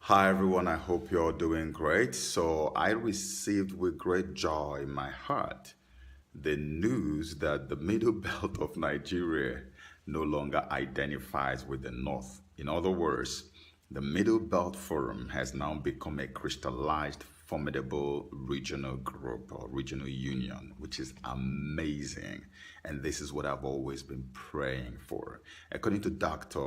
Hi everyone, I hope you're doing great. So, I received with great joy in my heart the news that the middle belt of Nigeria no longer identifies with the North. In other words, the Middle Belt Forum has now become a crystallized, formidable regional group or regional union, which is amazing. And this is what I've always been praying for. According to Dr.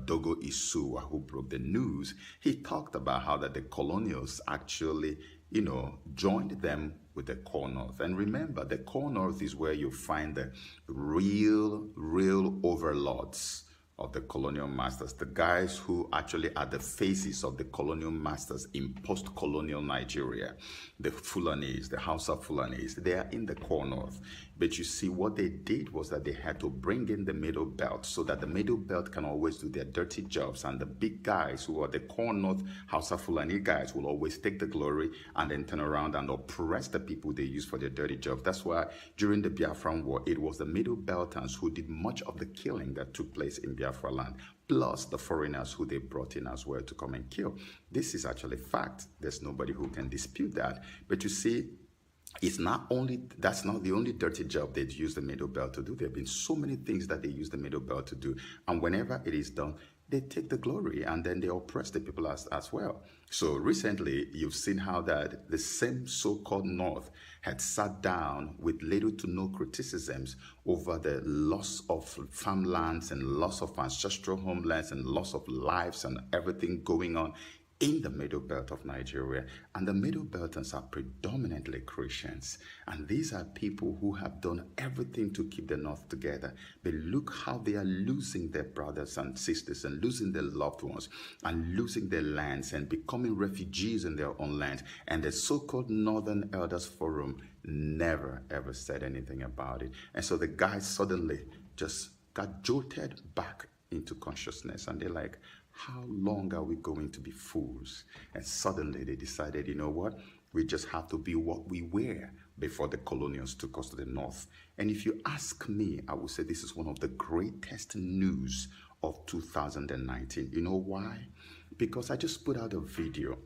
Dogo Isuwa, who broke the news, he talked about how that the colonials actually, joined them with the core north. And remember, the core north is where you find the real overlords of the colonial masters, the guys who actually are the faces of the colonial masters in post-colonial Nigeria, the Fulanis, the House of Fulanis, they are in the core north. But you see, what they did was that they had to bring in the middle belt so that the middle belt can always do their dirty jobs, and the big guys who are the core north House of Fulani guys will always take the glory and then turn around and oppress the people they use for their dirty jobs. That's why during the Biafran War, it was the middle belters who did much of the killing that took place in Biafra land, plus the foreigners who they brought in as well to come and kill. This is actually fact. There's nobody who can dispute that. But you see, it's not only that's not the only dirty job they'd use the middle belt to do. There have been so many things that they use the middle belt to do, and whenever it is done, they take the glory and then they oppress the people as well. So recently, you've seen how that the same so-called North had sat down with little to no criticisms over the loss of farmlands and loss of ancestral homelands and loss of lives and everything going on in the middle belt of Nigeria. And the middle belters are predominantly Christians. And these are people who have done everything to keep the North together. But look how they are losing their brothers and sisters and losing their loved ones and losing their lands and becoming refugees in their own land. And the so-called Northern Elders Forum never ever said anything about it. And so the guys suddenly just got jolted back into consciousness, and they're like, how long are we going to be fools? And suddenly they decided, you know what? We just have to be what we were before the colonials took us to the north. And if you ask me, I would say this is one of the greatest news of 2019. You know why? Because I just put out a video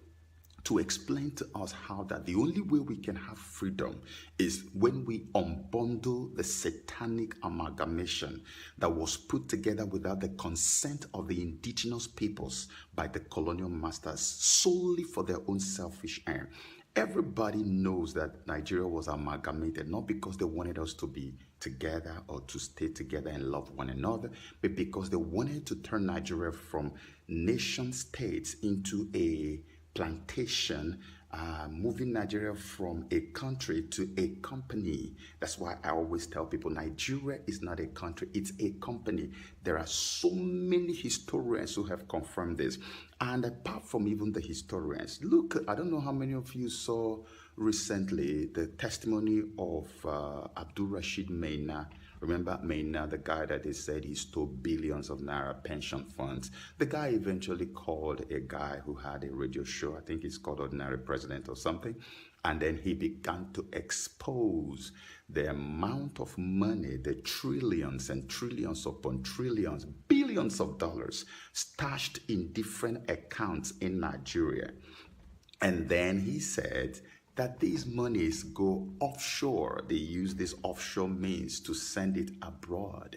to explain to us how that the only way we can have freedom is when we unbundle the satanic amalgamation that was put together without the consent of the indigenous peoples by the colonial masters solely for their own selfish aim. Everybody knows that Nigeria was amalgamated not because they wanted us to be together or to stay together and love one another, but because they wanted to turn Nigeria from nation states into a plantation, moving Nigeria from a country to a company. That's why I always tell people Nigeria is not a country, it's a company. There are so many historians who have confirmed this. And apart from even the historians, look, I don't know how many of you saw recently the testimony of Abdul Rashid Maina. Remember Maina, the guy that they said he stole billions of naira pension funds? The guy eventually called a guy who had a radio show, I think it's called Ordinary President or something, and then he began to expose the amount of money, the trillions and trillions upon trillions, billions of dollars stashed in different accounts in Nigeria. And then he said that these monies go offshore. They use this offshore means to send it abroad.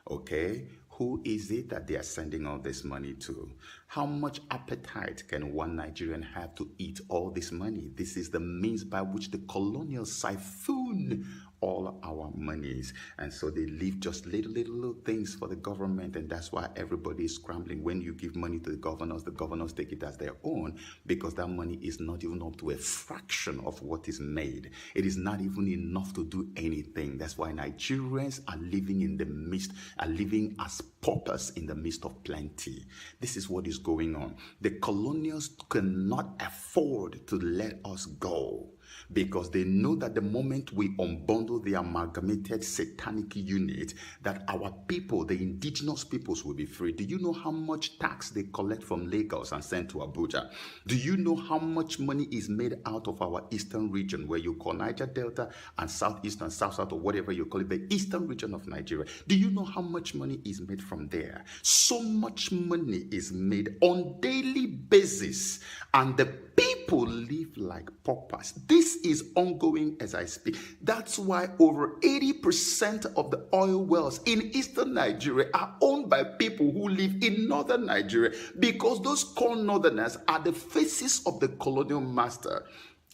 Okay? Who is it that they are sending all this money to? How much appetite can one Nigerian have to eat all this money? This is the means by which the colonials siphon all our monies. And so they leave just little things for the government. And that's why everybody is scrambling. When you give money to the governors take it as their own, because that money is not even up to a fraction of what is made. It is not even enough to do anything. That's why Nigerians are living in the midst, are living as paupers in the midst of plenty. This is what is going on. The colonials cannot afford to let us go. because they know that the moment we unbundle the amalgamated satanic unit, that our people, the indigenous peoples, will be free. Do you know how much tax they collect from Lagos and send to Abuja? Do you know how much money is made out of our eastern region, where you call Niger Delta and southeast and south or whatever you call it, the eastern region of Nigeria? Do you know how much money is made from there? So much money is made on daily basis, and the people live like paupers. This is ongoing as I speak. That's why over 80% of the oil wells in eastern Nigeria are owned by people who live in northern Nigeria, because those core northerners are the faces of the colonial master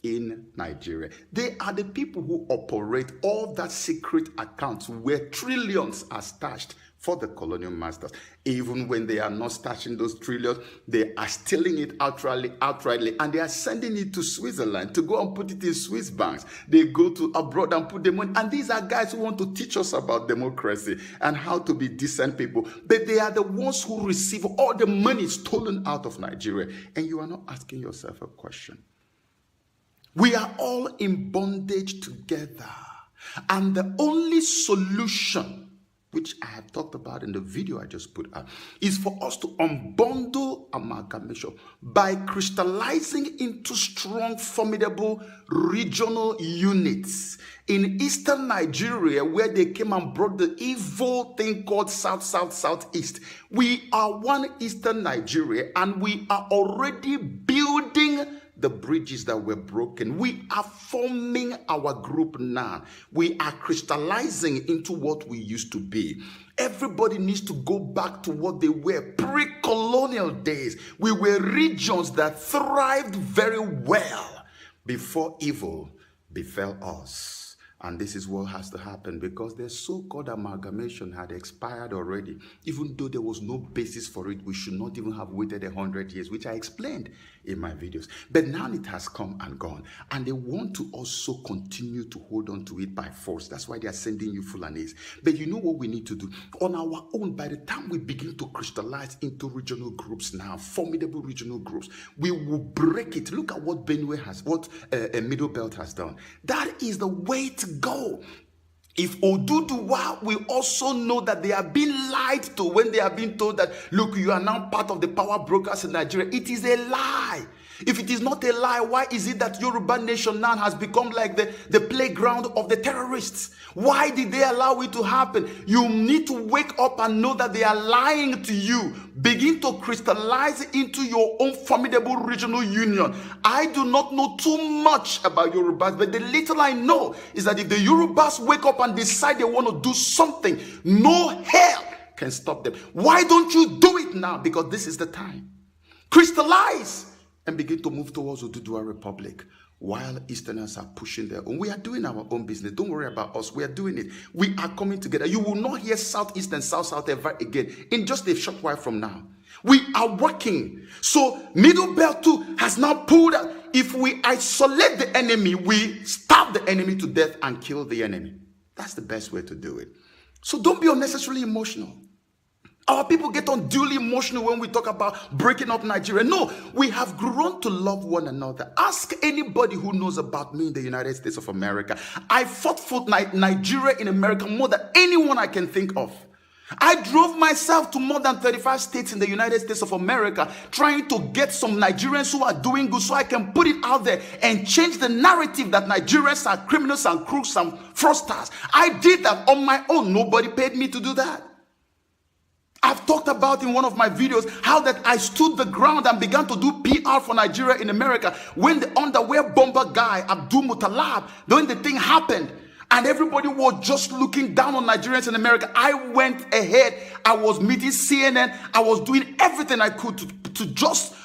in Nigeria. They are the people who operate all that secret accounts where trillions are stashed for the colonial masters. Even when they are not stashing those trillions, they are stealing it outrightly, and they are sending it to Switzerland to go and put it in Swiss banks. They go to abroad and put the money. And these are guys who want to teach us about democracy and how to be decent people. But they are the ones who receive all the money stolen out of Nigeria. And you are not asking yourself a question. We are all in bondage together. And the only solution, which I have talked about in the video I just put out, is for us to unbundle amalgamation by crystallizing into strong, formidable regional units. In eastern Nigeria, where they came and brought the evil thing called Southeast, we are one eastern Nigeria, and we are already building the bridges that were broken. We are forming our group now. We are crystallizing into what we used to be. Everybody needs to go back to what they were pre-colonial days. We were regions that thrived very well before evil befell us. And this is what has to happen, because the so-called amalgamation had expired already. Even though there was no basis for it, we should not even have waited 100 years, which I explained in my videos. But now it has come and gone. And they want to also continue to hold on to it by force. That's why they are sending you Fulanis. But you know what we need to do? On our own, by the time we begin to crystallize into regional groups now, formidable regional groups, we will break it. Look at what Benue has, what Middle Belt has done. That is the way to go. If Oduduwa will also know that they are being lied to when they are being told that, look, you are now part of the power brokers in Nigeria, it is a lie. If it is not a lie, why is it that Yoruba nation now has become like the playground of the terrorists? Why did they allow it to happen? You need to wake up and know that they are lying to you. Begin to crystallize into your own formidable regional union. I do not know too much about Yorubas, but the little I know is that if the Yorubas wake up and decide they want to do something, no hell can stop them. Why don't you do it now? Because this is the time. Crystallize and begin to move towards Oduduwa Republic, while Easterners are pushing their own. We are doing our own business. Don't worry about us. We are doing it. We are coming together. You will not hear Southeast and South ever again in just a short while from now. We are working. So Middle Belt too has now pulled out. If we isolate the enemy, we stab the enemy to death and kill the enemy. That's the best way to do it. So don't be unnecessarily emotional. Our people get unduly emotional when we talk about breaking up Nigeria. No, we have grown to love one another. Ask anybody who knows about me in the United States of America. I fought for Nigeria in America more than anyone I can think of. I drove myself to more than 35 states in the United States of America trying to get some Nigerians who are doing good so I can put it out there and change the narrative that Nigerians are criminals and crooks and fraudsters. I did that on my own. Nobody paid me to do that. I've talked about in one of my videos how that I stood the ground and began to do PR for Nigeria in America when the underwear bomber guy, Abdul Muttalab, when the thing happened and everybody was just looking down on Nigerians in America, I went ahead. I was meeting CNN. I was doing everything I could to just,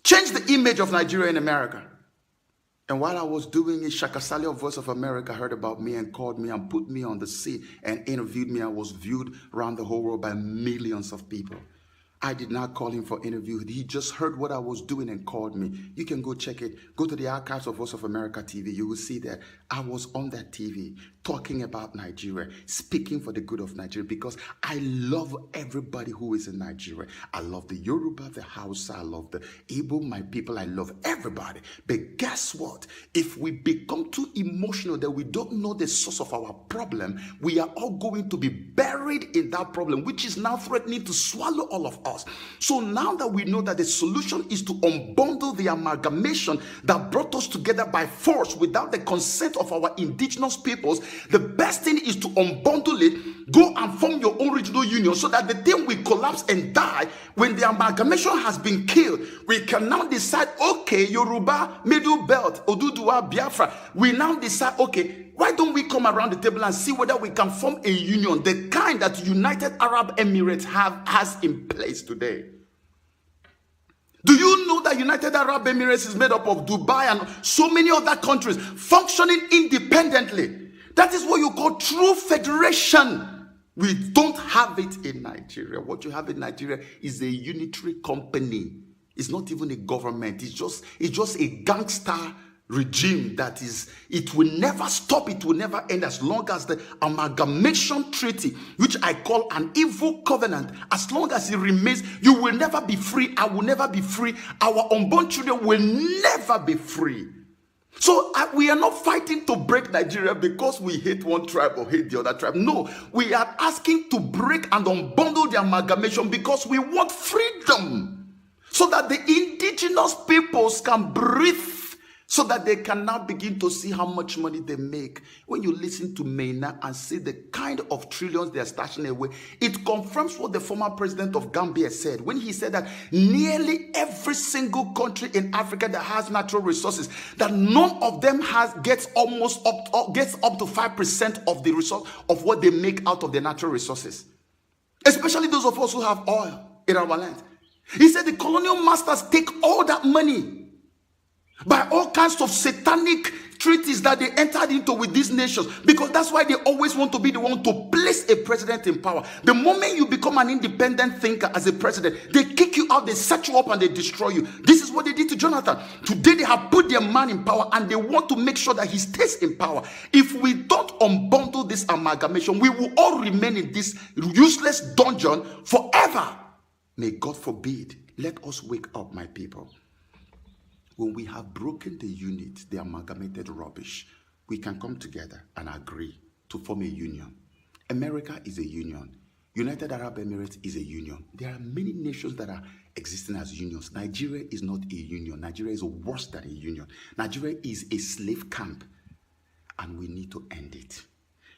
change the image of Nigeria in America. And while I was doing it, Shaka Sali of Voice of America heard about me and called me and put me on the seat and interviewed me. I was viewed around the whole world by millions of people. I did not call him for interview. He just heard what I was doing and called me. You can go check it. Go to the archives of Voice of America TV. You will see that I was on that TV talking about Nigeria, speaking for the good of Nigeria, because I love everybody who is in Nigeria. I love the Yoruba, the Hausa, I love the Igbo, my people, I love everybody. But guess what? If we become too emotional that we don't know the source of our problem, we are all going to be buried in that problem, which is now threatening to swallow all of us. So now that we know that the solution is to unbundle the amalgamation that brought us together by force without the consent of our indigenous peoples, the best thing is to unbundle it, go and form your own regional union so that the thing will collapse and die. When the amalgamation has been killed, we can now decide, okay, Yoruba, Middle Belt, Oduduwa, Biafra, we now decide, okay, why don't we come around the table and see whether we can form a union, the kind that United Arab Emirates has in place today? Do you know that United Arab Emirates is made up of Dubai and so many other countries functioning independently? That is what you call true federation. We don't have it in Nigeria. What you have in Nigeria is a unitary company. It's not even a government. It's just a gangster regime that is, it will never stop, it will never end as long as the amalgamation treaty, which I call an evil covenant, as long as it remains, you will never be free. I will never be free. Our unborn children will never be free. So we are not fighting to break Nigeria because we hate one tribe or hate the other tribe. No, we are asking to break and unbundle the amalgamation because we want freedom, so that the indigenous peoples can breathe, so that they can now begin to see how much money they make. When you listen to Maina and see the kind of trillions they are stashing away, it confirms what the former president of Gambia said when he said that nearly every single country in Africa that has natural resources, that none of them gets up to 5% of the resource of what they make out of the natural resources, especially those of us who have oil in our land. He said the colonial masters take all that money by all kinds of satanic treaties that they entered into with these nations, because that's why they always want to be the one to place a president in power. The moment you become an independent thinker as a president, they kick you out, they set you up, and they destroy you. This is what they did to Jonathan. Today they have put their man in power and they want to make sure that he stays in power. If we don't unbundle this amalgamation, we will all remain in this useless dungeon forever. May God forbid. Let us wake up, my people. When we have broken the unit, the amalgamated rubbish, we can come together and agree to form a union. America is a union. United Arab Emirates is a union. There are many nations that are existing as unions. Nigeria is not a union. Nigeria is worse than a union. Nigeria is a slave camp, and we need to end it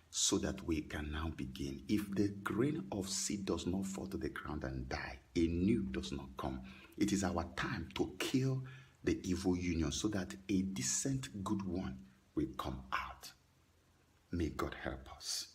so that we can now begin. If the grain of seed does not fall to the ground and die, a new does not come. It is our time to kill the evil union so that a decent good one will come out. May God help us.